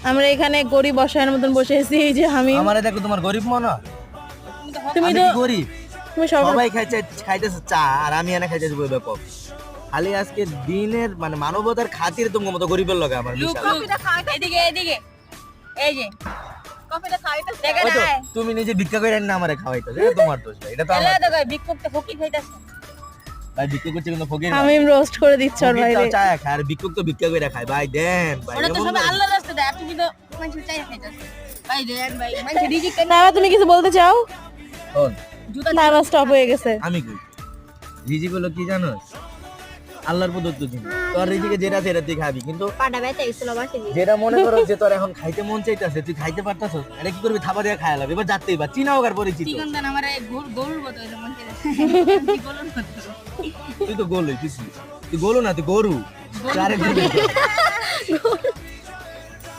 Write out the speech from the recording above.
আমরা এখানে গরিব অসহায়ের মতন বসে আছি। এই যে আমি, আমারে দেখো তোমার গরিব মনে, তুমি আমি তো কি গরিব? তুমি সব সবাই খাইতেছে চা আর আমি এনে খাইতেছি বই ব্যাপক। খালি আজকে দিনের মানে মানবতার খাতিরে তোমার মতো গরিবের লগে আমার মিশা। এদিকে এদিকে এই যে কফিটা খাইতে দেখে ওই তো, না তুমি নিজে ভিক্ষা করে না আমারে খাওয়াইতো, এটা তোমার দোষ না, এটা তো আমার এলা দোষ। দেখো ভিক্ষুকটা ফকির খাইতাছে ভাই ভিক্ষা করছে কিন্তু ফকির না। আমি রোস্ট করে দিচ্ছি ওর ভাইরে। চা খায় আর ভিক্ষুক তো ভিক্ষা করে খায়। ভাই দেন ভাই, ওটা তো এমন সব না। আল্লাহর রাস্তা দেয় তুমি তো মানুষ চাই খাইতাছে ভাই দেন ভাই মানুষ রিজিক কেন না তুমি কিছু বলতে চাও? শোন, জুতা না আমার স্টপ হয়ে গেছে। আমি কই রিজিক হলো কি জানো? আল্লাহর প্রদত্ত জিনিস। তোর রিজিকে যেটা সেটা তুই খাবি, কিন্তু পাটা ব্যথা গেছিল বাসে দিয়ে যেটা মনে করো যে তোর এখন খাইতে মন চাইতেছে তুই খাইতে পারতাছস, এটা কি করবি? থাবা দিয়ে খায়া লাগবে। এবার যাতেই বা চিনা হোক আর পরিচিত। চিকন দান আমার গরুর মতো হইলো মন চাইছে গরুর মতো তুই তো গোলই, তুই গোলু না, তুই গরু। আরেক